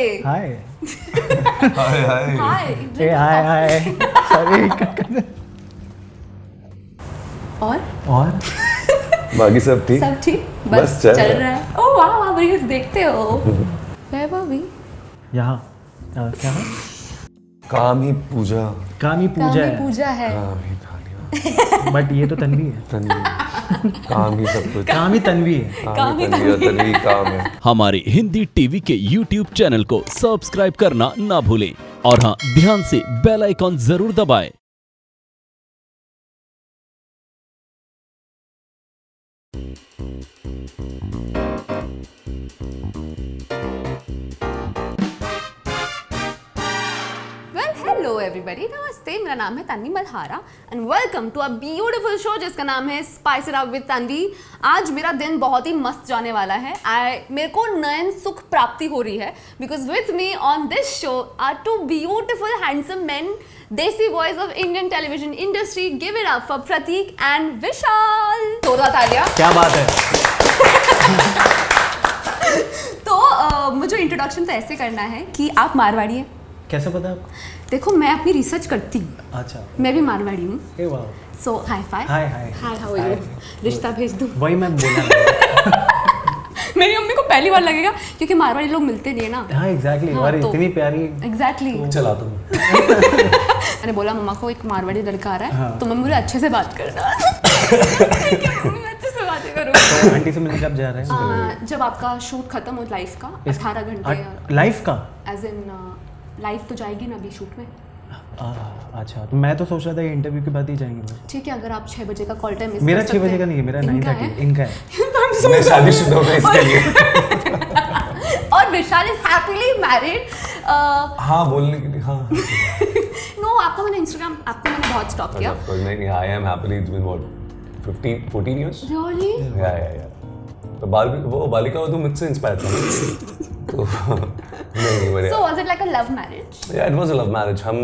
हाय hi hi हाय ए hi sorry और बाकी सब ठीक सब ठीक बस चल रहा है। ओह वाह वाह रील्स देखते हो वैभवी यहाँ क्या है काम ही पूजा कामी पूजा है पूजा है काम ही थालियां बट ये तो तन्वी है तन्वी काम ही सब कुछ काम ही तन्वी है काम ही तन्वी काम है। हमारे हिंदी टीवी के YouTube चैनल को सब्सक्राइब करना ना भूलें और हाँ ध्यान से बेल आइकॉन जरूर दबाएं। हेलो एवरीबॉडी नमस्ते मेरा नाम है Tanvi Malhara and welcome to a beautiful show जिसका नाम है spice it up with Tanvi. आज मेरा दिन बहुत ही मस्त जाने वाला है। मेरे को नयन सुख प्राप्ति हो रही है because with me on this show are two beautiful handsome men desi boys of Indian television industry. Give it up for Prateek and Vishal. जोरदार तालियां। क्या बात है। तो मुझे इंट्रोडक्शन तो ऐसे करना है कि आप मारवाड़ी हैं। कैसे पता आपको? देखो मैं अपनी रिसर्च करती हूँ। अच्छा मैं भी मारवाड़ी हूँ। ए वाह so hi fi hi hi hi how are you. रिश्ता भेज दूँ। वही मैं बोला मेरी मम्मी को पहली बार लगेगा क्योंकि मारवाड़ी लोग मिलते नहीं है ना। हाँ एग्जैक्टली हाँ, और तो- इतनी प्यारी एग्जैक्टली चला तुम मैंने बोला मम्मा को एक मारवाड़ी लड़का आ रहा है हाँ। तो मम्मी बोले अच्छे से बात करना। ठीक है, मम्मी मैं अच्छे से बातें करूँगी। तो आंटी से मिलने कब जा रहे हैं? जब आपका शूट खत्म हो लाइफ का 18 घंटे लाइफ का एज इन लाइफ तो जाएगी ना अभी शूट में। अच्छा तो मैं तो सोच रहा था ये इंटरव्यू के बाद ही जाएंगे। ठीक है अगर आप 6 बजे का कॉल टाइम मिस मेरा कर 6 सकते बजे हैं। का नहीं है, मेरा इनका 9:30 है? इनका है। मैं शादीशुदा हूँ इसके लिए और विशाल इज हैप्पीली मैरिड। हाँ बोलने के लिए हाँ नो आपका मैंने इंस्टाग्राम आपको मैंने बहुत स्टॉक किया। नहीं I am happily it's been what 14 years really या तो वो बालिका वो मुझसे इंस्पायर था तो नहीं बढ़िया। So was it like a love marriage? या it was a love marriage. Hmm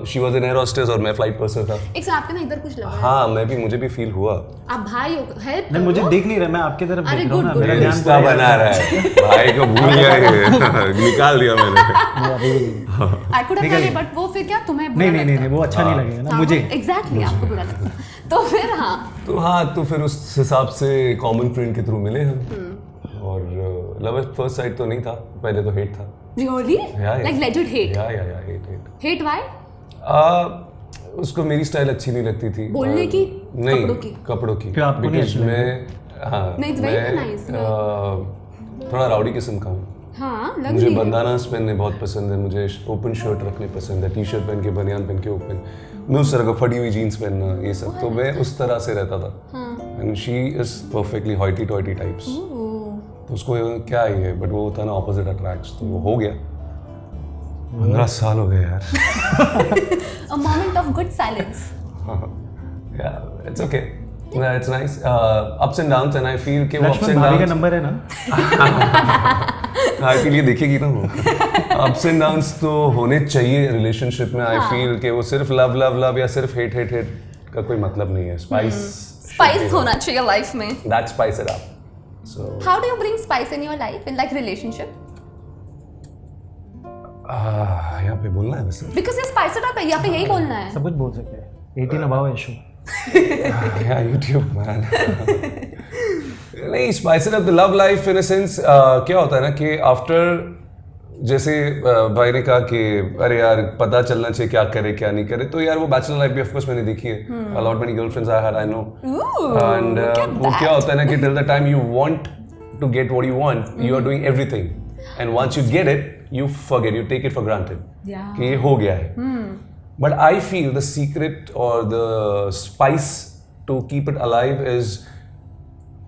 she was an air hostess और मैं फ्लाइट पर्सन था। एक से आपके ना इधर कुछ लग रहा है। हाँ मुझे भी फील हुआ। आप भाई हो हेल्प नहीं मुझे दिख नहीं रहा, मैं आपकी तरफ अरे देख रहा हूँ ना, good, मेरा good. ध्यान रिश्ता बना रहा है भाई को भूल गया ये निकाल दिया मैंने। I could have done but वो फिर क्या तुम्हें बुरा नहीं लगता? वो अच्छा नहीं लगेगा ना मुझे। एग्जैक्टली आपको बुरा लगता तो फिर तो फिर उस हिसाब से कॉमन फ्रेंड के थ्रू मिले हम और लव एट फर्स्ट साइट तो नहीं था, पहले तो हेट था। रियली लाइक लेजेंड हेट या हेट व्हाई? उसको मेरी स्टाइल अच्छी नहीं लगती थी बोलने और- की? नहीं कपड़ों की? क्यों आपको नहीं Because अच्छी मैं हाँ नहीं, it's very nice, थोड़ा राउडी किस्म का हूँ। हाँ लग मुझे रही है। बंदानास पहनने बहुत पसंद है, मुझे ओपन शर्ट रखने पसंद है, टी शर्ट पहन के बनियान पहन के ओपन, मैं उस तरह का फटी हुई जीन्स पहनना ये सब, तो मैं उस तरह से रहता था। And she is perfectly hoity toity types, तो उसको क्या ही है बट वो होता है ना ऑपोजिट अट्रैक्ट्स, तो वो हो गया। 15 साल हो गए यार। A moment of good silence. Yeah, it's okay. Yeah, it's nice. Ups and downs and I feel कि वो ups लक्ष्मण and भाभी का downs नंबर है ना? I feel ये देखेगी ना वो। Ups and downs तो होने चाहिए रिलेशनशिप में। I feel कि वो सिर्फ लव या सिर्फ हेट का कोई मतलब नहीं है। Spice होना चाहिए लाइफ में। That spice it up. So How do you bring spice in your life in like relationship? यहाँ पे बोलना है वैसे। Because ये spice it up है, यहाँ पे यही बोलना है। सब कुछ बोल सकते हैं। 18 अबाव है शो। Yeah, YouTube man. नहीं, spice it up the love life in a sense क्या होता है ना कि after जैसे भाई ने कहा कि अरे यार पता चलना चाहिए क्या करे क्या नहीं करे, तो यार वो बैचलर लाइफ भी ऑफ कोर्स मैंने देखी है। A lot many girlfriends I had, I know. And वो क्या होता है ना कि till the time you want to get what you want, you are doing everything. And once you get it, you forget, you take it for granted. Yeah. कि ये हो गया है। But I feel the secret or the spice to keep it alive is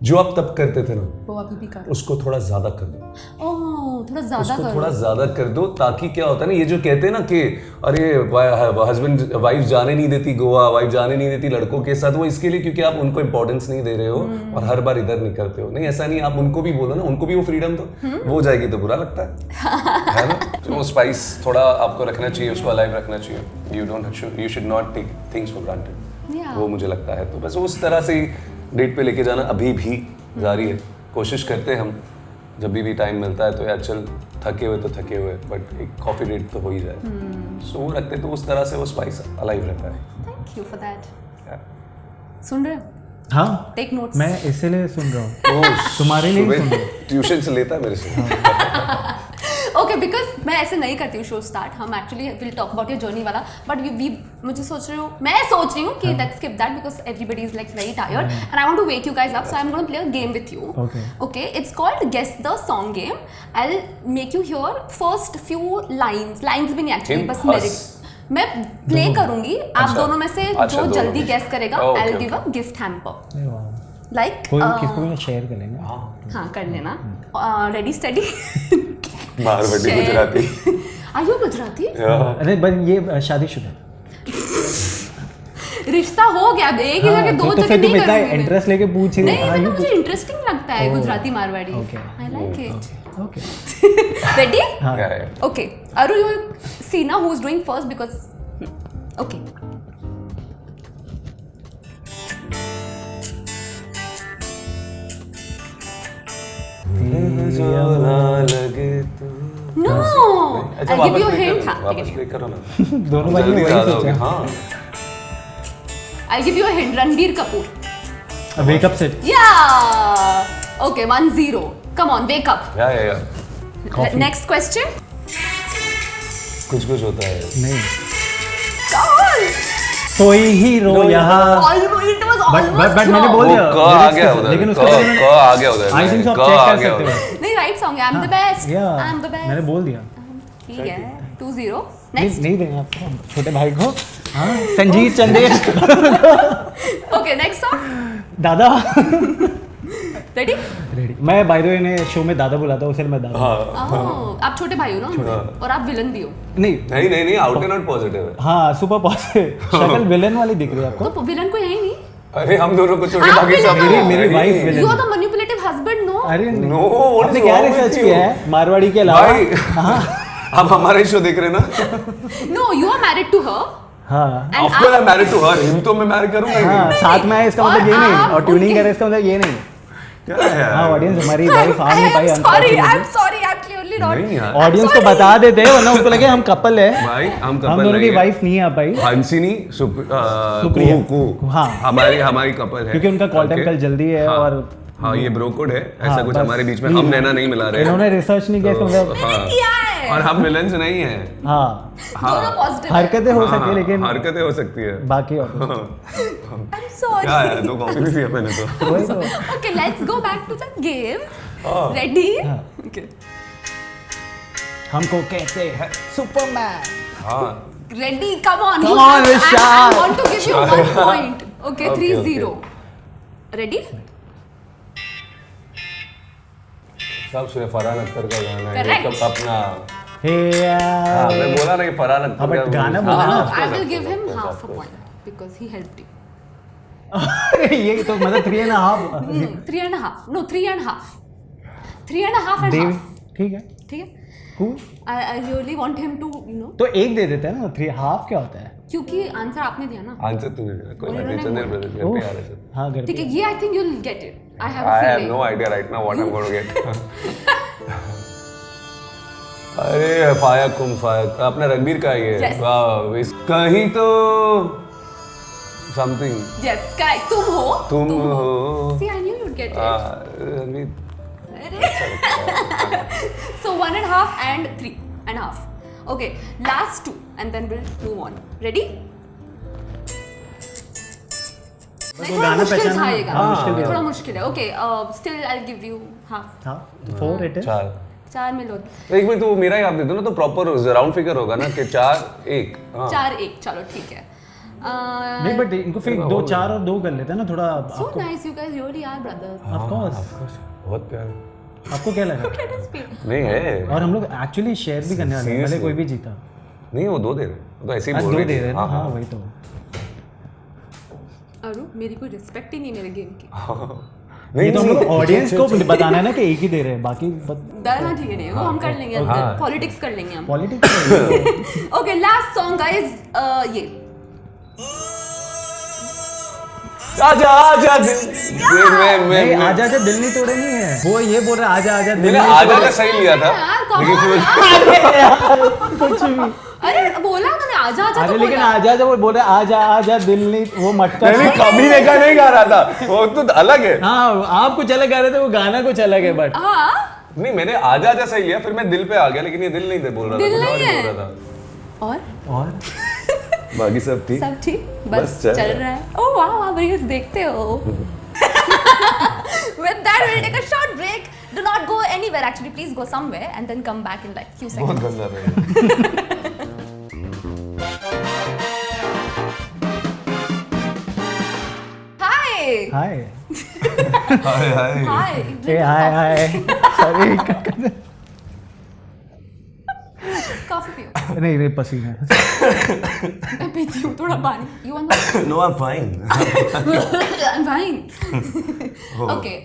जो आप तब करते थे ना वो अभी भी करो। उसको थोड़ा ज्यादा कर दो। ओह थोड़ा ज्यादा उसको करो। थोड़ा ज्यादा कर दो, ताकि क्या होता है ना, ये जो कहते हैं ना कि अरे हस्बैंड वाइफ जाने नहीं देती गोवा, वाइफ जाने नहीं देती लड़कों के साथ, वो इसके लिए क्योंकि आप उनको इंपॉर्टेंस नहीं दे रहे हो और हर बार इधर नहीं करते हो। नहीं ऐसा नहीं, आप उनको भी बोलो ना, उनको भी वो फ्रीडम दो, वो जाएगी तो बुरा लगता है ना। तो वो स्पाइस थोड़ा आपको रखना चाहिए, उसको अलाइव रखना चाहिए। You should not take things for granted, वो मुझे लगता है। तो बस उस तरह से डेट पे लेके जाना अभी भी जारी है, कोशिश करते हैं हम जब भी टाइम मिलता है तो यार चल थके हुए बट एक कॉफी डेट तो हो ही जाए। सो वो रखते तो उस तरह से वो स्पाइस अलाइव रहता है। Thank you for that. Yeah. सुन रहे हो? हाँ टेक नोट्स। मैं इसीलिए सुन रहा हूँ, तुम्हारे लिए ही सुन रहा हूँ। ट्यूशन से लेता है मेरे से। ओके बिकॉज मैं ऐसे नहीं करती हूँ शो स्टार्ट, हम actually will talk about your journey वाला, बट वी मुझे सोच रही हूँ कि let's skip that because everybody is like very tired and I want to wake you guys up, so I am going to play a game with you. Okay it's called guess the song game. I will make you hear first few lines भी नहीं actually, बस मेरे मैं play करूंगी, आप दोनों में से जो जल्दी गेस करेगा I will give a gift hamper like किसको भी शेयर कर लेंगे। हाँ कर लेना। Ready study. Marwari Gujarati. Are you Gujarati? अरे बट ये शादीशुदा रिश्ता हो गया, एक ही जगह दो तो जगह फिर तुम नहीं इतना करूंगी मैं। इंटरेस्ट लेके पूछ रही नहीं मतलब मुझे इंटरेस्टिंग लगता है Gujarati Marwari. I like it. Okay ready? Yeah. Okay. Aru, you see now who's doing first because. Okay. No. I'll give you a hint. वापस प्ले करो ना। दोनों भाई ने जल्दी वही ज्यादा हो सोचा। गया। हाँ। I'll give you a hint. Ranbir Kapoor. Wake up set. Yeah. Okay. 1-0. Come on, wake up. या Next question. कुछ होता है। नहीं Come on. कोई हीरो यहाँ। Almost. It was almost. But मैंने बोल वो दिया क आ गया उधर। लेकिन उसको क आ गया उधर। आई थिंक सो आप क चेक आ कर गया सकते उधर। हो। नहीं राइट सॉन्ग है। I'm the best. Yeah, I'm the best. मैंने बोल दिया। ठीक है 2-0 नहीं नेक्स्ट। नहीं देंगे आपको छोटे भाई को। हाँ Sanjeet Chandel. Okay next song. दादा। रेडी? रेडी। मैं बाय द वे ने शो में दादा बुलाता हूँ, इसलिए मैं दादा। आप छोटे भाई हो ना उनके? और आप विलन भी हो। नहीं नहीं आउट एंड आउट पॉजिटिव है। हाँ सुपर पॉजिटिव। शक्ल विलन वाली दिख रही है आपको। तो विलन कोई है ही नहीं। अरे हम दोनों को छोटे आप बाकी भी सब लगा। मेरी wife villain. You are the manipulative husband, no? अरे No, what आपने is क्या wrong with रिसर्च you? किया है मारवाड़ी के अलावा? भाई आप हमारा शो देख रहे हैं ना? No, you are married to her. हाँ And of course I married to her, him तो मैं मैरी करूंगा ही हाँ नहीं। साथ में है इसका और मतलब ये नहीं, आप और ट्यूनिंग उनके- करे इसका मतलब ये नहीं। क्या है यार? हाँ ऑडियंस हमारी वाइफ आ नहीं पाई। I'm sorry, I'm clearly not. नहीं यार। ऑडियंस को बता देते वरना उनको लगे हम कपल है। भाई हम कपल हम दोनों की नहीं है। वाइफ नहीं आ पाई हंसिनी सुप्रिया। कुहू हाँ। हमारी कपल है क्योंकि उनका कॉल टाइम Okay? कल जल्दी है। हाँ, और हाँ ये ब्रोकोड है ऐसा हाँ, कुछ बस। हमारे बीच में, हम नैना नहीं मिला रहे हैं। इन्होंने रिसर्च नहीं किया इसका मतलब। हाँ, किया है। और हम विलन्स नहीं हैं। हाँ दोनों पॉजिटिव। हरकतें हो हाँ, सके लेकिन हरकतें हो सकती है। बाकी और I'm sorry. क्या है, दो कॉफी भी पिया मैंने तो। वही तो। Okay, let's go back to the game. Ready? Okay. हमको कहते हैं सुपरमैन। हाँ Ready? Come on. Come you on, have- I Vishal. want to give you 1 point. Okay, Okay, 3-0. Ready? सब सुने फरहान अख्तर का गाना है Correct. ये कब अपना। हे हाँ मैं बोला ना कि फरहान हाँ, अख्तर but का गाना हाँ, बोला ना। हाँ, I of will course, give of him course, half of a course. point because he helped you. अरे ये तो मतलब 3.5। No, 3.5. No, 3.5. 3.5 and Dev half. ठीक है ठीक है? cool। I really want him to, तो एक दे देते हैं ना, 3.5 क्या होता है? क्योंकि आंसर आपने दिया ना. आंसर तूने दिया, कोई बात नहीं, उन्होंने चंदेल बोला। ब्रदर्स घर पे आ रहे थे। हाँ घर ठीक पे। है, ये I think you'll get it. I have a I have feeling. no idea right now what I'm going to get. अरे फाया अपना रणबीर का ये Yes. वाह कहीं तो समथिंग Yes, correct. तुम हो. तुम हो। See, I knew you'd get it. Ranbir So 1.5 and 3.5. Okay, last 2 and then we'll move on. Ready? वो थोड़ा गाना मुश्किल पहचानना- था ये गाना. हाँ, मुश्किल भी थोड़ा है। मुश्किल है. Okay, still I'll give you half. हाँ 4 it is। 4 में लो. एक मिनट तो मेरा याद दे दो ना, तो प्रॉपर राउंड फिगर होगा ना कि 4-1। 4-1 चलो ठीक है. नहीं बट इनको फिर 2 4 और 2 कर लेते हैं ना थोड़ा। So nice, you guys really are brothers. Of course. बहुत प्यार आपको क्या लगा? Look at his face. नहीं है, और हम लोग एक्चुअली शेयर भी करने वाले हैं, भले Seriously? कोई भी जीता। नहीं वो 2 दे रहे, वो तो ऐसे ही आज बोल 2 रहे दे थे। रहे हैं ना। हाँ वही तो। अरु मेरी कोई रिस्पेक्ट ही नहीं मेरे गेम की. ये तो हम लोग ऑडियंस को बताना है ना कि एक ही दे रहे हैं, बाकी डरना ठीक है नहीं, वो हम कर लेंगे अंदर. पॉलिटिक्स कर लेंगे हम. Politics. Okay, last song guys. ये आजा आजा दिल नहीं आजा आजा दिल नहीं तोड़े नहीं है, वो ये बोल रहा आजा आजा दिल मैंने नहीं आजा का सही लिया था कुछ भी। अरे बोला मैंने आजा आजा अरे तो लेकिन बोला। आजा आजा वो बोल रहा आजा आजा दिल नहीं, वो मटका मैंने कभी देखा नहीं गा रहा था, वो तो अलग है। हाँ आप कुछ अलग गा रहे थे, वो गाना कुछ अलग है बट हाँ नहीं मैंने आजा आजा सही लिया, फिर मैं दिल पे आ गया, लेकिन ये दिल नहीं थे बोल रहा था, दिल कुछ और नहीं ही है। बोल रहा था। और बाकी सब ठीक। सब ठीक बस बस चल चल रहा है। ओह वाह आप रील्स देखते हो। With that we'll take a short break. Do not go anywhere actually, please go somewhere and then come back in like few बहुत seconds. गंदा था ये। Hi. हाय हाय हाय। Hi. ए हाय हाय सॉरी Coffee पियो। नहीं नहीं पसीना मैं पीती हूँ थोड़ा पानी। You want some? No, I'm fine. I'm fine. Okay.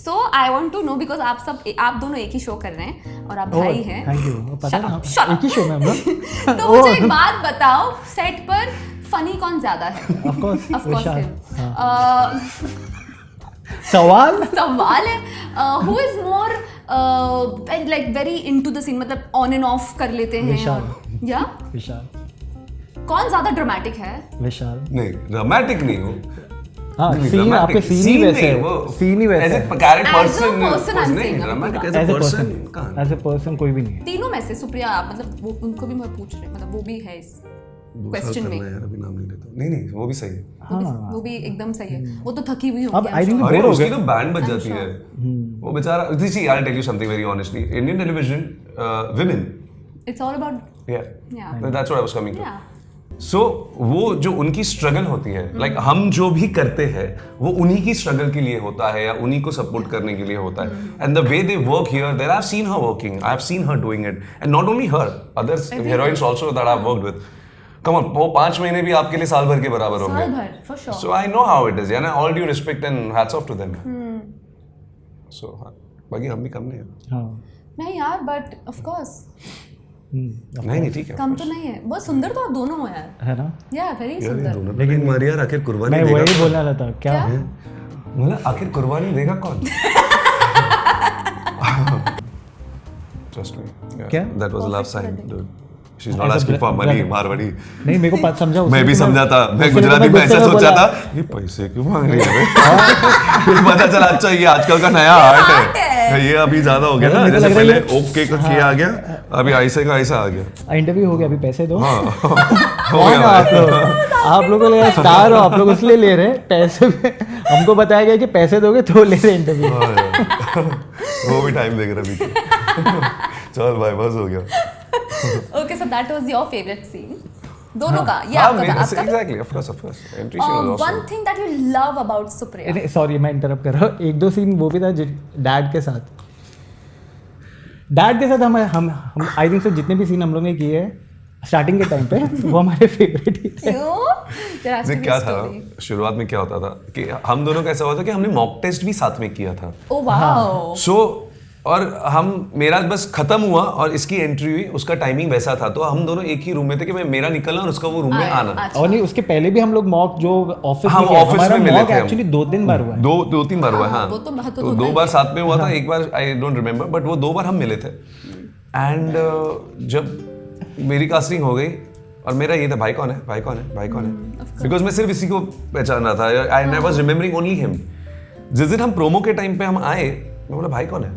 So I want to know because आप दोनों एक ही शो कर रहे हैं और आप भाई हैं। थैंक यू, पता Shut ना up, shut up. एक ही शो में हम लोग। तो मुझे एक बात बताओ, सेट पर फनी कौन ज्यादा है? Of course Of course Vishal. him. सवाल सवाल है who is more like very into the scene, मतलब ऑन एंड ऑफ कर लेते हैं विशाल। और या विशाल कौन ज्यादा ड्रामेटिक है? विशाल नहीं रोमांटिक नहीं हो। हाँ नहीं, सीन dramatic- आपके सीन ही वैसे नहीं, है, वो सीन ही वैसे as a है। character As a person, person, I'm नहीं, saying, dramatic I'm as a as a person, person कहाँ? एज ए पर्सन कोई भी नहीं है। तीनों में से सुप्रिया, मतलब वो उनको भी मैं पूछ रही, मतलब वो भी है इस क्वेश्चन में। यार अभी नाम नहीं लेता। नहीं वो भी सही है। वो भी एकदम सही है। वो तो थकी हुई अब होगी आई थिंक अरे बोर हो उसकी गए। तो बैंड बज जाती है वो बेचारा। see I'll tell you something very honestly, Indian television women, it's all about yeah that's what I was coming to. या सो वो जो उनकी स्ट्रगल होती है, लाइक हम जो भी करते हैं वो उन्हीं की स्ट्रगल के लिए होता है या उन्हीं को सपोर्ट करने के लिए होता है। And the way they work here, there I have seen her working, I have seen her doing it, and not only her, others heroines also that I have worked with. Come on, वो 5 महीने भी आपके लिए साल भर के बराबर साल होंगे। भर for sure. So I know how it is, यानी all due respect and hats off to them. So बाकी हम भी कम नहीं है। हाँ नहीं यार, बट ऑफ कोर्स नहीं ठीक है। कम तो नहीं है। बहुत सुंदर तो आप दोनों हो यार। है ना, या वेरी यार ये सुंदर। दोनों लेकिन मारी यार आखिर कुर्बानी मैं देगा वही कौन? बोलने वाला था। क्या क्या? मतलब आखिर कुर्बानी देगा कौन? Trust me. Yeah, क्या? That was a love sign, Perfect dude. She's not As a asking for money, brother. Marwari. नहीं मेरे को बात समझा उसने, मैं भी तो समझा था, मैं उसने तो गुजराती में गुस्से ऐसा सोचा बोला। था, ये पैसे क्यों मांग रही है बे? फिर पता चला अच्छा ये आजकल का नया आर्ट art है। है। ये अभी ज्यादा हो गया ना, मेरे को जैसे लग रहा है पहले ओके का किया आ गया, अभी ऐसे का ऐसा आ गया। इंटरव्यू हो गया, अभी पैसे दो। हाँ हो कौन गया हो आप भाई। लोग? आप लोगों को लगा स्टार हो, आप लोग इसलिए ले रहे हैं पैसे में। हमको बताया गया कि पैसे दोगे तो ले रहे इंटरव्यू। हाँ यार, वो भी टाइम देख रहा बीच। चल भाई बस हो गया। Okay so that was your favourite scene दोनों का। ये आपका था, आपका exactly of course entry scene was one thing that you love about Supriya. Sorry मैं इंटरप्ट कर रहा हूँ, एक दो सीन वो भी था डैड के साथ। डैड के साथ हम आई थिंक सो जितने भी सीन हम लोग ने किए हैं स्टार्टिंग के टाइम पे वो हमारे फेवरेट ही थे। क्यों? There has to देख be क्या a था story. शुरुआत में क्या होता था कि हम दोनों का ऐसा हुआ था कि हमने मॉक टेस्ट भी साथ में किया था। Oh wow. सो और हम मेरा बस खत्म हुआ और इसकी एंट्री हुई, उसका टाइमिंग वैसा था, तो हम दोनों एक ही रूम में थे कि मैं मेरा निकलना और उसका वो रूम में आना। अच्छा। और नहीं उसके पहले भी हम लोग मॉक जो ऑफिस हम में किया, ऑफिस हमारा में मिले मॉक थे हम। एक्चुअली 2-3 बार हुआ है। दो तीन बार हुआ है, हाँ। वो तो महत्व तो होता 2 ही बार है। साथ में हुआ था, एक बार आई डोंट रिमेम्बर, बट वो 2 बार हम मिले थे। एंड जब मेरी कास्टिंग हो गई और मेरा ये था भाई कौन है, भाई कौन है, भाई कौन है, बिकॉज मैं सिर्फ इसी को पहचान रहा था। I was remembering only him. जिस दिन हम प्रोमो के टाइम पे हम आए, मैं बोला भाई कौन है,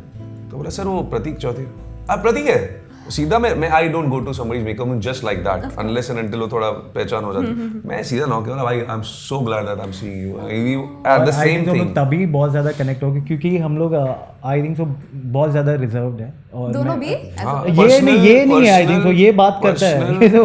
तो बोला सर वो प्रतीक चौधरी। आप प्रतीक है? सीधा मैं I don't go to somebody's makeup just like that unless and until वो थोड़ा पहचान हो जाती। मैं सीधा नॉक किया, भाई I am so glad that I am seeing you at the same thing. तभी बहुत ज्यादा कनेक्ट हो गए क्योंकि हम लोग आई थिंक सो बहुत ज्यादा रिजर्व्ड है। और दोनों भी ये नहीं है आई थिंक सो ये बात करता है ये तो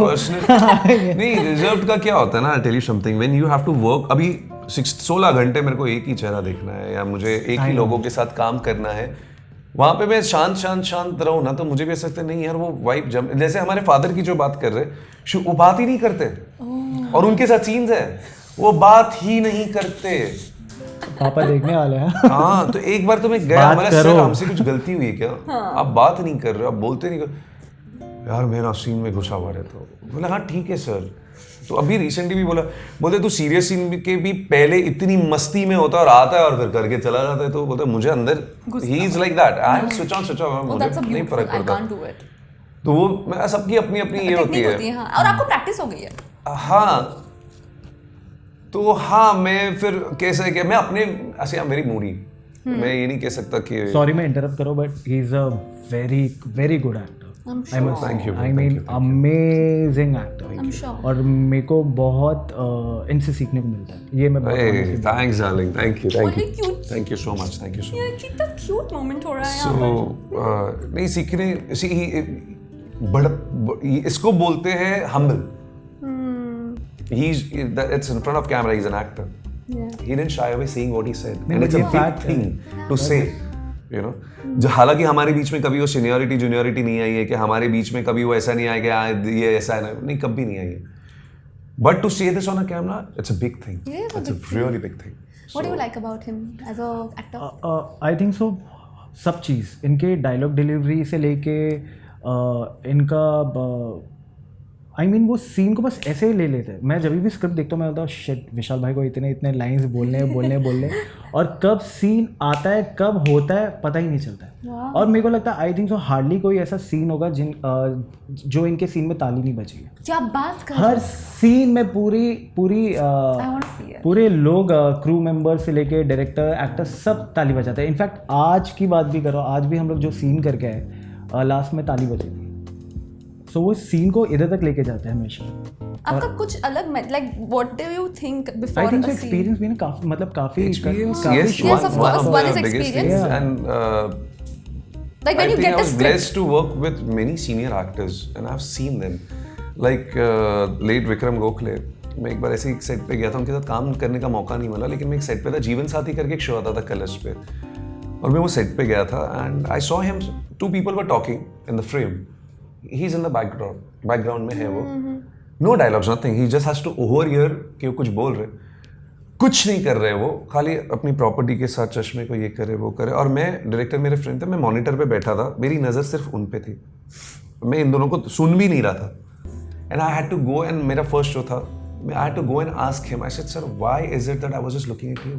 नहीं रिजर्व्ड का क्या होता है ना, tell you something, when you have to work, अभी 16 घंटे मेरे को एक ही चेहरा देखना है या मुझे एक ही लोगों के साथ काम करना है, वहां पे मैं शांत रहूं ना, तो मुझे भी ऐसा लगता है नहीं यार वो वाइब जैसे हमारे फादर की जो बात कर रहे वो बात ही नहीं करते और उनके साथ सीन्स है वो बात ही नहीं करते। पापा देखने वाले हैं। हाँ तो एक बार तो मैं गया, बात हमारा करो। सर हमसे कुछ गलती हुई है क्या? आप बात नहीं कर रहे हो, आप बोलते नहीं कर यार मेरा सीन में घुसा हुआ है, तो बोला हाँ ठीक है सर। तो अभी रिसेंटली भी बोलते तू सीरियस सीन के भी पहले इतनी मस्ती में होता और आता है और फिर करके चला जाता है, तो बोलते मुझे अंदर he is like that, I am switch on मुझे नहीं फर्क पड़ता। तो वो सबकी अपनी अपनी ये होती है। हाँ, और आपको प्रैक्टिस हो गई है। हाँ, तो हाँ मैं फिर कैसे कि मैं अपने ऐसे मेरी मूडी मैं ये नहीं कह सकता कि सॉरी मैं इंटरप्ट करो, but he is a very very good actor. Thank you. I mean amazing actor, I'm sure. और मेरे को बहुत इनसे सीखने को मिलता है, ये मैं thanks darling, thank you Only cute. So much, thank you so much. कितना क्यूट मोमेंट हो रहा है यहाँ सो नहीं सीखने इसको बोलते हैं humble. It's in front of camera, he's an actor. Yeah. He didn't shy away saying what he said, नहीं, and it's a ये big fact है। thing to say, you know. जो हालांकि हमारे बीच में कभी वो सीनियरिटी जूनियरिटी नहीं आई है कि हमारे बीच में कभी वो ऐसा नहीं आया कि ये ऐसा है, नहीं कभी नहीं आई है। But to say this on a camera, it's a big thing. Yeah, it's a It's a big really big thing. What do you like about him as a actor? I think so सब चीज़, इनके dialogue delivery से लेके इनका I mean वो scene को बस ऐसे ही ले लेते हैं। मैं जब भी स्क्रिप्ट देखता हूँ मैं बोलता हूँ शिट, विशाल भाई को इतने लाइंस बोलने और कब सीन आता है कब होता है पता ही नहीं चलता है। और मेरे को लगता है आई थिंक सो हार्डली कोई ऐसा सीन होगा जो इनके सीन में ताली नहीं बची है। क्या बात कर हर सीन में पूरी पूरे लोग क्रू मेंबर से लेके डायरेक्टर एक्टर सब ताली बजाते हैं। इनफैक्ट आज की बात भी करो, आज भी हम लोग जो सीन करके आए लास्ट में ताली बजी थी। सो वो सीन को इधर तक लेके जाते हैं हमेशा। आपका कुछ अलग like what do you think before I think a scene? Experience भी ना काफी Yes, Yes, of course, one is biggest experience. things, and Like when I you think get I a was script. blessed to work with many senior actors, and I've seen them. Like late Vikram Gokhale, मैं एक बार ऐसे एक set पे गया था, उनके साथ काम करने का मौका नहीं मिला, लेकिन मैं एक सेट पे था, जीवन साथी करके एक शो आता था कलर्स पे, और मैं वो सेट पे गया था, and I saw him, two people were talking in the frame. He's in the background में है वो, no dialogues, nothing, he just has to overhear कि वो कुछ बोल रहे, कुछ नहीं कर रहे वो, खाली अपनी प्रॉपर्टी के साथ चश्मे को ये करे वो करे, और मैं डायरेक्टर मेरे फ्रेंड थे, मैं मॉनिटर पे बैठा था, मेरी नज़र सिर्फ उन पे थी, मैं इन दोनों को सुन भी नहीं रहा था, and I had to go, and मेरा फर्स्ट शो था, I had to go and ask him. I said, sir, why is it that I was just looking at you?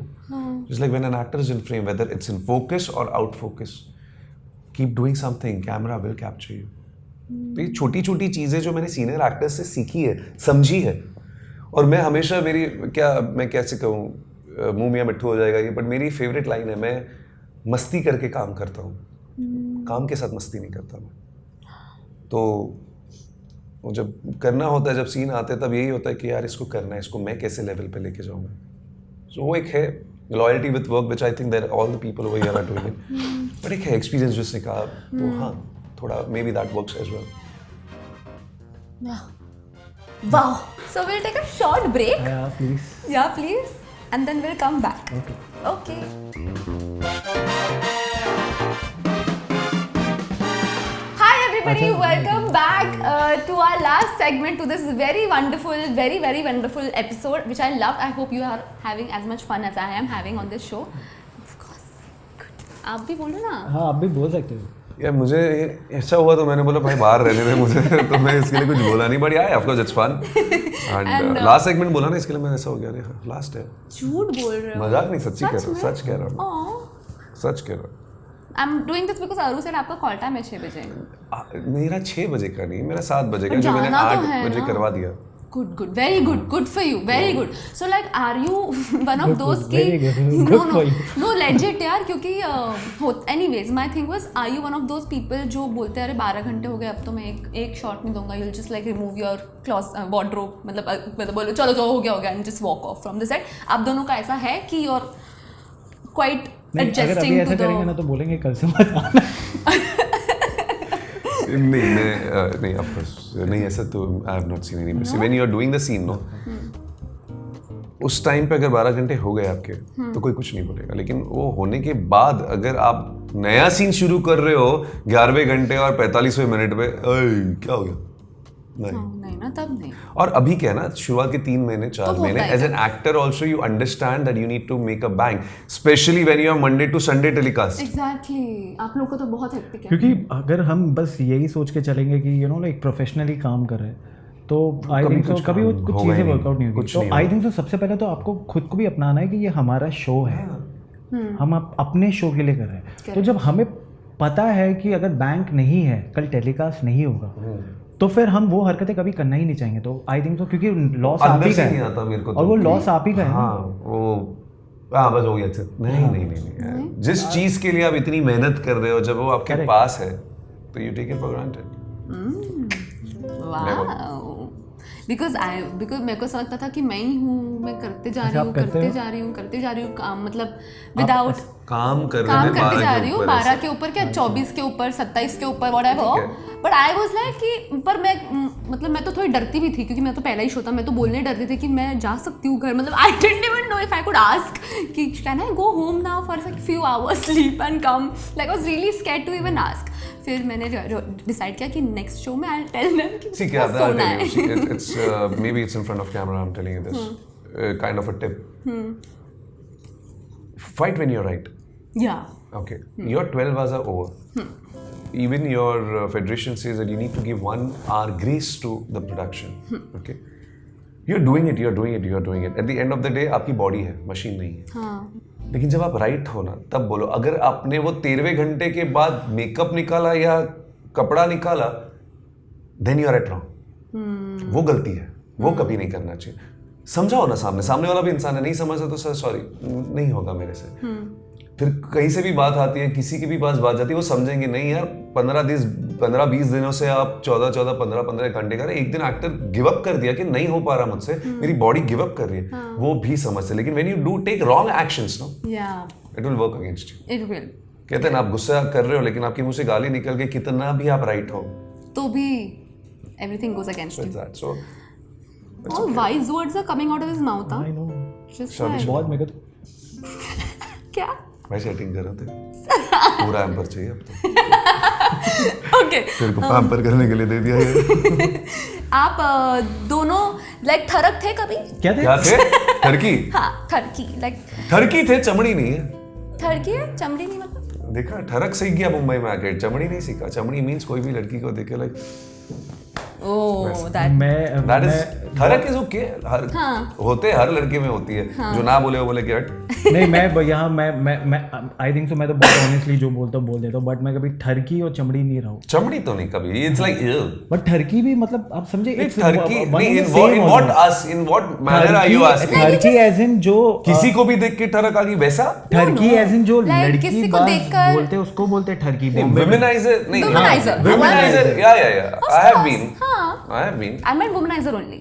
Just like when an actor is in frame, whether it's in focus or out focus, keep doing something, camera will capture you. तो ये छोटी छोटी चीज़ें जो मैंने senior actors से सीखी है, समझी है, और मैं हमेशा मैं कैसे कहूँ, मुँह मियाँ मिट्ठू हो जाएगा ये, बट मेरी फेवरेट लाइन है, मैं मस्ती करके काम करता हूँ, काम के साथ मस्ती नहीं करता मैं। तो वो जब करना होता है, जब सीन आते हैं, तब यही होता है कि यार इसको करना है, इसको मैं कैसे लेवल पे लेके जाऊँगा। सो वो एक है loyalty with work, which I think that all the people over here are doing it, but एक है एक्सपीरियंस जिसने कहा, तो हाँ थोड़ा maybe that works as well. Wow. So we'll take a short break. Yeah, please. Yeah, please. And then we'll come back. Okay. Okay. Hi everybody, welcome back to our last segment to this very wonderful episode, which I loved. I hope you are having as much fun as I am having on this show. Of course. Good. आप भी बोलो ना. हाँ आप भी बोल सकते हो। यार मुझे ऐसा हुआ तो मैंने बोला भाई बाहर रहने दे मुझे, तो मैं इसके लिए कुछ बोला नहीं, बट यार of course it's fun, and last segment बोला ना, इसके लिए मैं ऐसा हो गया, अरे लास्ट है, झूठ बोल रहे हो. मजाक नहीं, सच्ची कह रहा हूँ, सच कह रहा हूँ, Oh. सच कह रहा हूँ। I'm doing this because अरू सर आपका कॉल टाइम है 6 बजे. मेरा 6 बजे का नहीं, मेरा 7 बजे का, पर जो मैंने जाना तो 8 है बजे ना? करवा दिया। Good, very good for you, very good. So like, are you one of those very की? good, good for you. No, legit यार, क्योंकि anyways, my thing was, are you one of those people जो बोलते हैं अरे 12 घंटे हो गए, अब तो मैं एक शॉट नहीं दूंगा, you'll just like remove your wardrobe, मतलब बोलो चलो जो हो गया and just walk off from the set. आप दोनों का ऐसा है कि you're quite नहीं, अगर अभी adjusting ऐसा to करेंगे ना the. तो बोलेंगे कल से मत आना। नहीं ऑफ कोर्स नहीं, ऐसा तो I have not seen any. See when you are doing the scene no, उस टाइम पे अगर 12 घंटे हो गए आपके तो कोई कुछ नहीं बोलेगा, लेकिन वो होने के बाद अगर आप नया सीन शुरू कर रहे हो 11वें घंटे और 45वें मिनट पे, क्या हो गया, नहीं ना, तब नहीं. और अभी क्या है ना, शुरुआत के 3 महीने 4 तो महीने होता है as an actor also you understand that you need to make a bank, specially when you have Monday to Sunday telecast. Exactly. आप लोग को तो बहुत हेक्टिक है. क्योंकि अगर हम बस यही सोच के चलेंगे कि यू नो लाइक प्रोफेशनली काम कर रहे हैं, तो आई कभी थिंक सो कुछ कभी वो काम कुछ होगा चीज़ें ही नहीं, वर्कआउट नहीं होगी. कुछ तो नहीं आई होगा. थिंक सो सबसे पहले तो आपको खुद को भी अपनाना है कि ये हमारा शो है, हम अपने शो के लिए कर रहे हैं. तो जब हमें पता है कि अगर बैंक नहीं है, कल टेलीकास्ट नहीं होगा, तो फिर हम वो हरकतें कभी करना ही नहीं चाहेंगे. तो आई थिंक सो क्योंकि लॉस आप अंदर ही का से नहीं है आता मेरे को और वो लॉस आप ही का है ना. हाँ वो हाँ बस हो गया अच्छा. नहीं जिस चीज के लिए आप इतनी मेहनत कर रहे हो जब वो आपके Correct. पास है तो you take it for granted. Wow. Because मेरे को ऐसा लगता था कि मैं ही हूँ, मैं करते जा रही आप हूँ, करते करते जा रही हूँ काम, मतलब विदाउट काम कर रहे काम हैं करते 12 जा के रही हूँ, ऊपर 12 के ऊपर क्या 24 के ऊपर 27 के ऊपर व्हाट ठीक ever. But I was like कि पर मैं मतलब मैं तो थोड़ी डरती भी थी क्योंकि मैं तो पहला ही शो था. मैं तो बोलने डरती थी कि मैं जा सकती हूँ घर, मतलब I didn't even know if I could ask कि can I go home now for like few hours sleep and come. Like I was really scared to even ask. फिर मैंने डिसाइड किया कि नेक्स्ट शो में I will tell them कि See, क्या मुझको सोना है. it's maybe it's in front of camera. I'm telling you this, kind of a tip. Fight when you're right. Yeah. Okay, your 12 hours are over. Even your federation says that you need to give 1 hour grace to the production. Okay, you're doing it. At the end of the day, आपकी body है, machine नहीं है. हाँ. लेकिन जब आप right हो ना तब बोलो. अगर आपने वो 13वें घंटे के बाद मेकअप निकाला या कपड़ा निकाला, then you are at wrong. वो गलती है, वो कभी नहीं करना चाहिए. समझाओ ना, सामने वाला भी इंसान है, नहीं समझता तो सर सॉरी नहीं होगा मेरे से. फिर कहीं से भी बात आती है, किसी की भी पास बात जाती है, वो समझेंगे नहीं यार 15-20 दिनों से आप 14 15 घंटे कर रहे. एक दिन एक्टर गिव अप कर दिया कि नहीं हो पा रहा मुझसे, मेरी बॉडी गिव अप कर रही है, वो भी समझते. लेकिन when you do take wrong actions no, Yeah. It will work against you. It will. कहते हैं ना, आप गुस्सा कर रहे हो लेकिन आपके मुंह से गाली निकल गई, कितना भी आप राइट हो, तो भी everything goes against you. So All wise words are coming out of his mouth. Huh? I know. Just Sorry, like बहुत मेरे को तो क्या? भाई सेटिंग कर रहे थे. पूरा एम्पर चाहिए अब तो. Okay. तेरे को पैम्पर करने के लिए दे दिया ये. आप दोनों लाइक थरक थे कभी? क्या थे? क्या थे? ठरकी. हाँ, थरकी लाइक ठरकी थे, चमड़ी नहीं है. थरकी है, चमड़ी नहीं मतलब. देखा, ठरक सीख गया मुंबई में आके, चमड़ी नहीं सीखा. चमड़ी मीन्स कोई भी लड़की को देखे like Oh, that. That is ठरक इज ओके. हर होते हर लड़के में होती है. जो ना बोले वो बोले कि हट. नहीं मैं यहाँ मैं आई थिंक सो मैं तो बहुत ऑनेस्टली जो बोलता हूँ बोल देता हूँ. बट मैं कभी ठरकी और चमड़ी नहीं रहा हूँ. चमड़ी तो नहीं कभी. इट्स लाइक बट ठरकी भी मतलब आप समझे नहीं, it's ठरकी one नहीं. and the in same what almost. In what manner are you asking? ठरकी एज इन जो किसी को भी देख के ठरक आ गई वैसा. ठरकी एज इन जो Like लड़की किसी को बाज देखकर- बोलते हैं उसको बोलते हैं ठरकी. Womanizer नहीं. Womanizer. Womanizer. Yeah. Of I have course, been. हाँ. I have been. I meant womanizer only.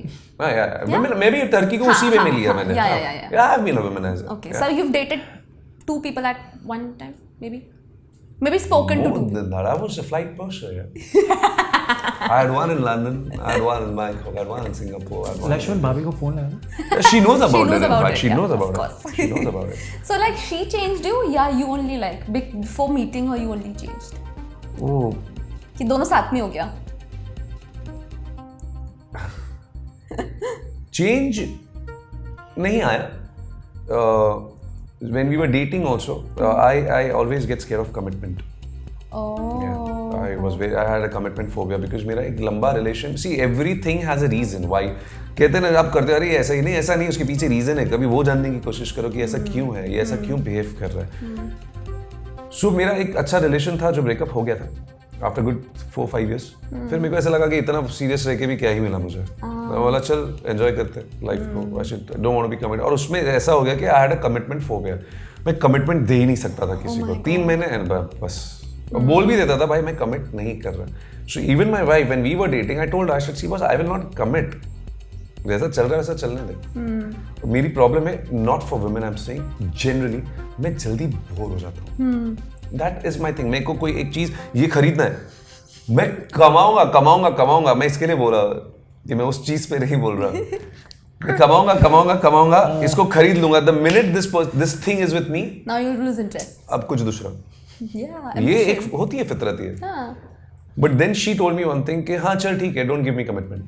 Women, मैं भी टर्की को उसी में हाँ, मिली है हाँ, मैंने. yeah. I have been a womanizer. Okay, so you've dated 2 people at one time, maybe spoken to 2. More than that, I was a flight pusher. I had one in London, I had one in Bangkok, I had one in Singapore. I had one Lakshman भाभी को phone लगाना. in... She knows about it. In about fact, it, she yeah, knows of about course. it. She knows about it. So like she changed you, yeah? You only like before meeting her, you only changed. Oh, कि दोनों साथ में हो गया. change नहीं आया. When we were dating also, I always get scared of commitment. Oh. Yeah, I had a commitment phobia because मेरा एक लंबा relation. See, everything has a reason why. कहते हैं ना, आप करते अरे ऐसा ही नहीं, ऐसा नहीं, उसके पीछे रीजन है. कभी वो जानने की कोशिश करो कि ऐसा क्यों है, ये ऐसा क्यों बिहेव कर रहा है. सो मेरा एक अच्छा रिलेशन था जो ब्रेकअप हो गया था आफ्टर गुड 4-5 years. फिर मेरे को ऐसा लगा कि इतना सीरियस रह के भी क्या ही मिला मुझे. मैं बोला चल एंजॉय करते लाइफ को. I should don't want to be commit. और उसमें ऐसा हो गया कि I had a commitment phobia. मैं कमिटमेंट दे ही नहीं सकता था किसी को. 3 महीने एंड बस बोल भी देता था भाई मैं कमिट नहीं कर रहा. So even my wife when we were dating I told I she was I will not commit. जैसा चल रहा है वैसा चलने दे. मेरी प्रॉब्लम है not for women. I am saying generally मैं जल्दी बोर हो जाता हूँ. That is my thing. मेरे को कोई एक चीज ये खरीदना है, मैं कमाऊंगा. मैं इसके लिए बोल रहा कि मैं उस चीज पे नहीं बोल रहा. मैं कमाऊंगा इसको खरीद लूंगा. The minute this thing is with me, Now you lose interest. अब कुछ दूसरा. Yeah. ये एक होती है फितरत ये. But then she told me one thing कि हाँ चल ठीक है, डोंट गिव मी कमिटमेंट.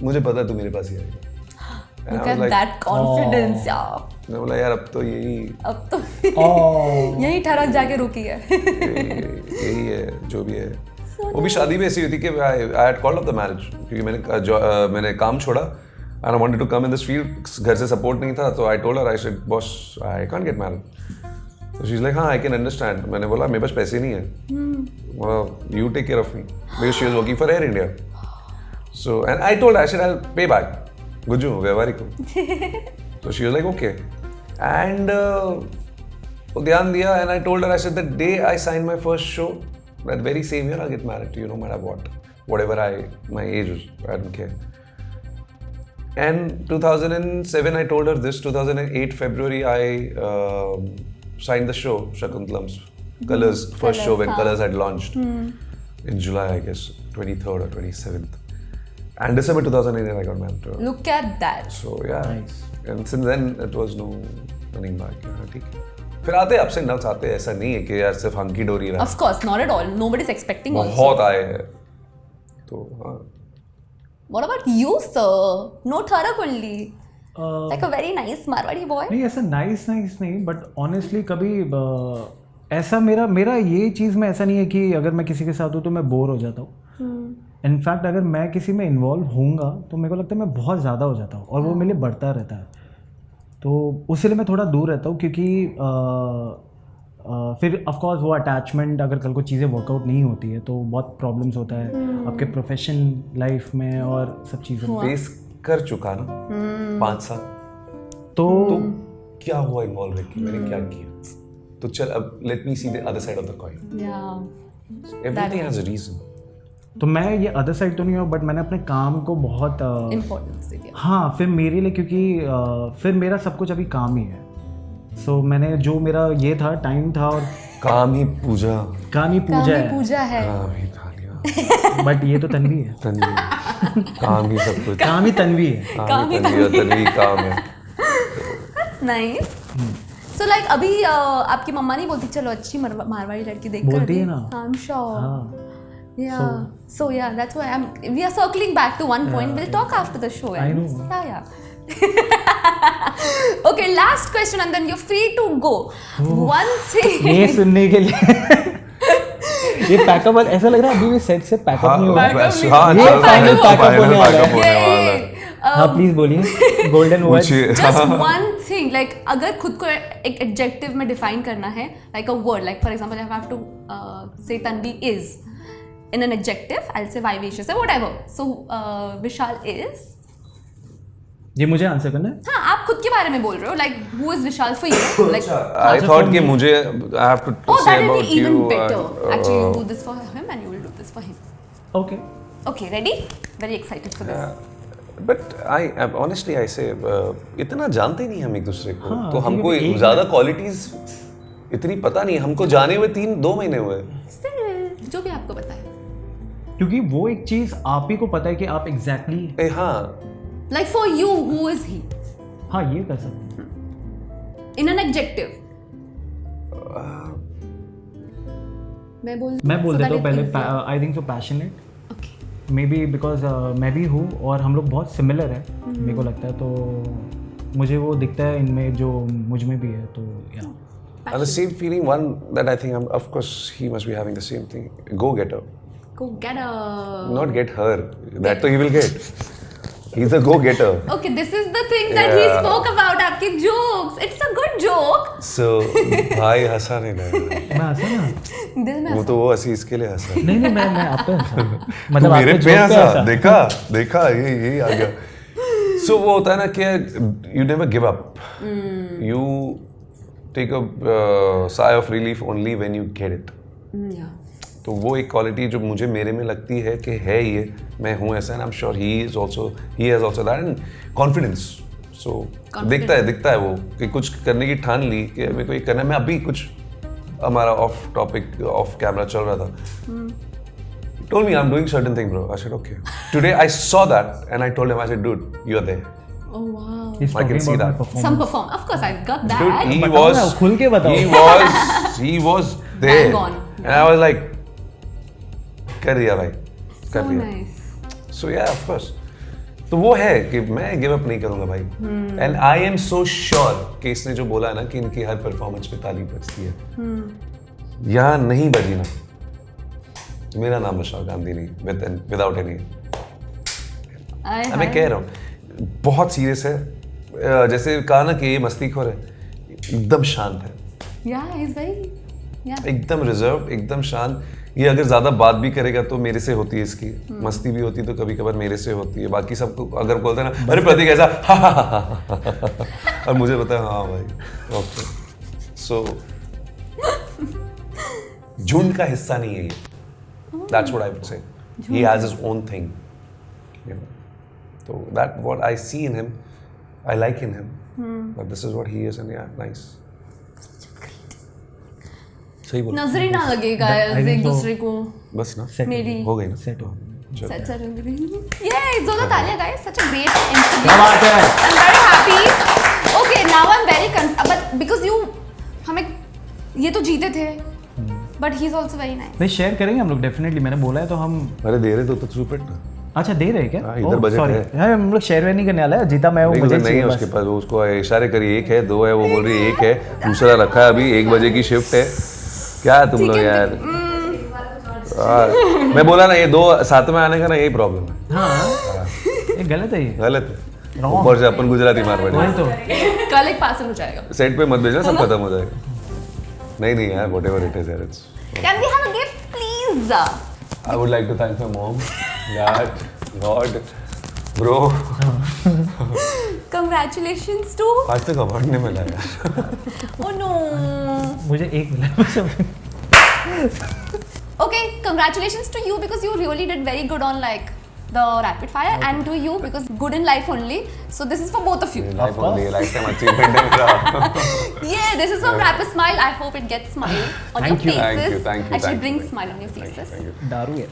मुझे पता है तू मेरे पास ही आएगा. Look at that confidence, यार. मैं बोला यार अब तो यही अब तो यही ठरक जाके रुकी है. यही है जो भी है. वो भी शादी भी ऐसी हुई थी कि I had called off the marriage, क्योंकि मैंने काम छोड़ा and I wanted to come in this field. घर से सपोर्ट नहीं था, तो I told her, I said boss I can't get married. So she's like, हाँ, I can understand. मैंने बोला मेरे पास पैसे नहीं है. You take care of me. Because she was working for Air India. So and I told her, I said I'll pay back. Gujju व्यवहारिक हूँ. So she was like, okay. And वो ध्यान दिया and I told her, I said the day I signed my first show, that very same year I'll get married to you no matter what. Whatever my age was, I don't care. And 2007 I told her this. 2008 February I signed the show, Shakuntalam's Colors, first show when Colors had launched in July, I guess, 23rd or 27th. And December 2008 I got married to her. Look at that. So yeah, Nice. and since then it was no running back. Yeah, ठीक है. फिर आते ups and downs आते, ऐसा नहीं है कि यार सिर्फ hunky dory रहा. Of course, not at all. Nobody's expecting also. बहुत आए हैं. तो हाँ. What about you, sir? No Tharak only. Like a very nice Marwadi boy. नहीं ऐसा नाइस नहीं, बट ऑनेस्टली कभी ऐसा मेरा ये चीज़ में ऐसा नहीं है कि अगर मैं किसी के साथ हूँ तो मैं बोर हो जाता हूँ. इनफैक्ट अगर मैं किसी में इन्वॉल्व होऊंगा तो मेरे को लगता है मैं बहुत ज़्यादा हो जाता हूँ और वो मेरे लिए बढ़ता रहता है. तो उसके लिए मैं थोड़ा दूर रहता हूँ, क्योंकि फिर ऑफ कोर्स वो अटैचमेंट अगर कल को चीज़ें वर्कआउट नहीं होती है तो बहुत प्रॉब्लम्स होता है आपके प्रोफेशन लाइफ में और सब चीज़ों में. फेस कर चुका ना 5 साल. तो क्या हुआ इन्वॉल्व है कि मैंने क्या किया. तो चल अब let me see the other side of the coin. Yeah. Everything has a reason. तो मैं ये अदर साइड तो नहीं हूँ, बट मैंने अपने काम को बहुत Importance दे दिया. हाँ, फिर मेरे लिए क्योंकि फिर मेरा सब कुछ अभी काम ही है. सो मैंने जो मेरा ये था टाइम था और काम ही पूजा. काम ही पूजा है, पूजा है. काम ही थालियां. बट ये तो तन्वी है. तन्वी. काम ही सब कुछ. काम ही तन्वी है. काम ही तन्वी और तन्वी काम है. Nice. So like अभी आपकी मम्मा नहीं बोलती चलो अच्छी मारवाड़ी लड़की देख कर बोलती है ना. I'm sure. हाँ. Yeah. So yeah, that's why we are circling back to one point. We'll talk after the show. I know. Yeah. Okay, last question and then you're free to go. One thing. ये सुनने के लिए ये pack up ऐसा लग रहा है अभी भी सेट से पैकअप नहीं हुआ. हाँ, ये चल final final pack-up होने वाला है. होने वाला है. हाँ प्लीज बोलिए. Golden word. Just one thing, like अगर खुद को एक adjective में define करना है, like a word, like for example, if I have to say Tanvi is in an adjective, I'll say vivacious or whatever. So Vishal is. ये मुझे answer करना है. हाँ, आप खुद के बारे में बोल रहे हो, like who is Vishal for you? Like, I thought कि मुझे I have to oh, say that will about be even you. better. Actually, you do this for him and you will do this for him. Okay. Okay, ready? Very excited for this. But honestly I say इतना जानते नहीं हम एक दूसरे को. हाँ, तो हमको ज़्यादा क्वालिटीज इतनी पता नहीं. हमको जाने हुए 2 महीने हुए. Still, जो भी आपको पता है. क्योंकि वो एक चीज आप ही को पता है कि आप एग्जैक्टली हाँ. Like for you, who is he? हाँ ये कर सकते हैं. In an adjective. मैं बोल देता हूँ पहले. I think so passionate. Okay. May be because मैं भी हूँ और हम लोग बहुत सिमिलर है मेरे को लगता है. तो मुझे वो दिखता है इनमें जो मुझ में भी है. तो या And the same feeling, one that I think of course he must be having the same thing. Go getter. Go get a. Not get her. That he will get. He's a go getter. Okay, this is the thing that he Yeah. spoke about. आपके jokes. It's a good joke. So भाई हंसा नहीं लगा. मैं हंसा ना. दिल में वो तो वो हंसी इसके लिए हंसा. नहीं मैं आप पे हंसा. तू मतलब मेरे आपके पे joke हंसा. देखा ये आ गया. So वो होता है ना कि you never give up. You take a sigh of relief only when you get it. Yeah. तो वो एक क्वालिटी जो मुझे मेरे में लगती है कि है ये मैं हूँ ऐसा. And I am sure he has also that and confidence. So दिखता है वो कि कुछ करने की ठान ली कि मेरे को ये करना है. मैं अभी कुछ हमारा ऑफ कैमरा चल रहा था. told me I'm doing certain thing, bro. I said okay. Today I saw that and I told him, I said, dude, you're there. Oh wow. He's I can talking see about my that. performance. Some perform. Of course, I got that. Dude, he बताओ was ना, खुल के बताओ. he was there. Bang on. And I was like, कर दिया भाई. कर So दिया. nice. So yeah, of course. तो वो है कि मैं गिव अप नहीं करूंगा भाई. And I am so sure कि इसने जो बोला है ना कि इनकी हर परफॉर्मेंस पे ताली बजती है, यहाँ नहीं बजी ना मेरा नाम विशाल गांधी नहीं, विदाउट एनी। आय मैं हाय। कह रहा हूँ बहुत सीरियस है। जैसे कहा ना कि ये मस्तीखोर है, एकदम शांत है, Yeah, he's very yeah. एकदम रिजर्व, एकदम शांत। ये अगर ज्यादा बात भी करेगा तो मेरे से होती है इसकी, मस्ती भी होती है तो कभी कभार मेरे से होती है। बाकी सबको अगर बोलते हैं ना अरे प्रतीक ऐसा और मुझे पता है हाँ भाई ओके। सो झुंड का हिस्सा नहीं है ये, that's what I would say. He has his own thing, you know. So that what I see in him, I like in him, but this is what he is, and yeah, nice. सही बोल। नजर ही ना लगेगा I think एक so. दूसरे को। बस ना मेरी हो गई ना सेट हो सच ये जोरदार तालियां guys, such a great interview. क्या बात है। I'm very happy. Okay, now I'm very but because you हमें ये तो जीते थे, but he's also very nice. नहीं शेयर करेंगे हम लोग डेफिनेटली, मैंने बोला है तो हम। अरे दे रहे तो चुप ना। अच्छा दे रहे हैं क्या? हाँ, इधर budget सॉरी है। यार हम लोग शेयर नहीं करने वाला है, जीता मैं हूँ, नहीं, मुझे नहीं चाहिए है बस। उसके पास, वो उसको इशारे करिए, एक है दो है, वो बोल रही है एक है, दूसरा रखा है अभी, 1 बजे की शिफ्ट है। क्या तुम लोग यार, मैं बोला ना ये 2 साथ में आने का ना यही प्रॉब्लम है। हाँ ये गलत है, ये गलत है। Wrong. ऊपर से अपन गुजराती मार वही बैठे, तो। कल एक पार्सल हो जाएगा। सेट पे मत भेजना, सब खत्म हो जाएगा। नहीं नहीं यार, व्हाटएवर इट इज यार, it's. Can we have a gift, please? I would like to thank my mom, dad, God, bro. Congratulations to. आज तक अवार्ड नहीं मिला यार। Oh no. मुझे एक मिला बस अभी। Okay, congratulations to you because you really did very good on like the rapid fire, and to you because good in life only. So this is for both of you. Life only, lifetime achievement है मेरा। Yeah, this is from Rapid Smile. I hope it gets smile on Thank your you. faces. Thank you, thank you, Actually, thank you, brings thank smile on your Thank faces. you। दारू है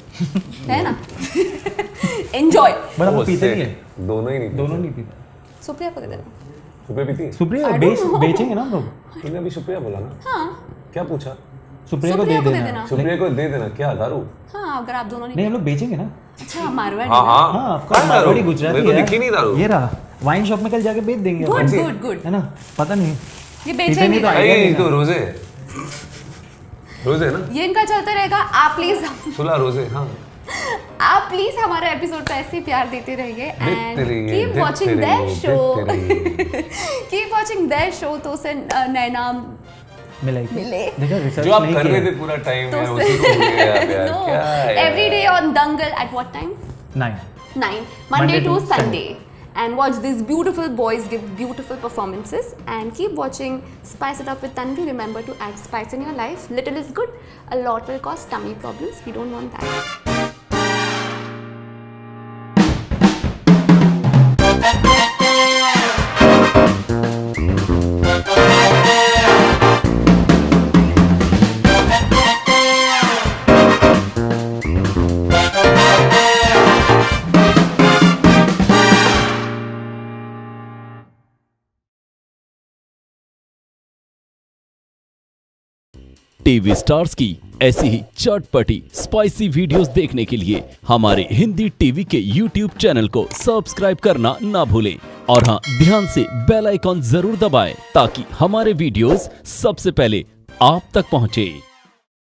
है ना? Enjoy. But हम Oh, पीते sick. नहीं है, दोनों ही नहीं, दोनों नहीं पीते। सुप्रिया को दे देना। सुप्रिया पीती है? Supriya I don't know. बेचेंगे ना हम लोग, तूने अभी सुप्रिया बोला ना, हाँ, क्या पूछा? सुप्रिया को दे देना। सुप्रिया को दे देना, क्या दारू? हाँ, अगर आप दोनों नहीं नहीं। हम लोग बेचेंगे ना। अच्छा, मारवाड़ी हाँ ना? हाँ हाँ ऑफ कोर्स, दारू? मारवाड़ी गुजराती मेरे को है। दिखी नहीं दारू। ये रहा, वाइन शॉप में कल जाके बेच देंगे Good, अपन। good, good. है ना, पता नहीं ये पीते बेचेंगे। नहीं तो आइडिया नहीं नहीं तो ना। रोजे, रोजे ना, ये इनका चलता रहेगा। आप प्लीज सुला रोजे, हाँ। हमारे एपिसोड पे ऐसे ही प्यार देते रहिए एंड देते रहिए, कीप देते वाचिंग देयर रहिए, शो। देते कीप वाचिंग देयर शो तो से नए नाम मिले देखा, रिसर्च जो आप नहीं कर किया। रहे थे पूरा टाइम तो यार, उसी को भूल गए आप यार, नो क्या है एवरी डे यार? On Dangal at what time? 9 9 Monday to Sunday. And watch these beautiful boys give beautiful performances and keep watching Spice It Up with Tanvi. Remember to add spice in your life. Little is good, a lot will cause tummy problems. We don't want that. TV stars की ऐसी ही चटपटी spicy videos देखने के लिए हमारे Hindi TV के YouTube channel को subscribe करना ना भूलें और हाँ, ध्यान से बेल आइकॉन जरूर दबाएं ताकि हमारे वीडियोस सबसे पहले आप तक पहुंचे।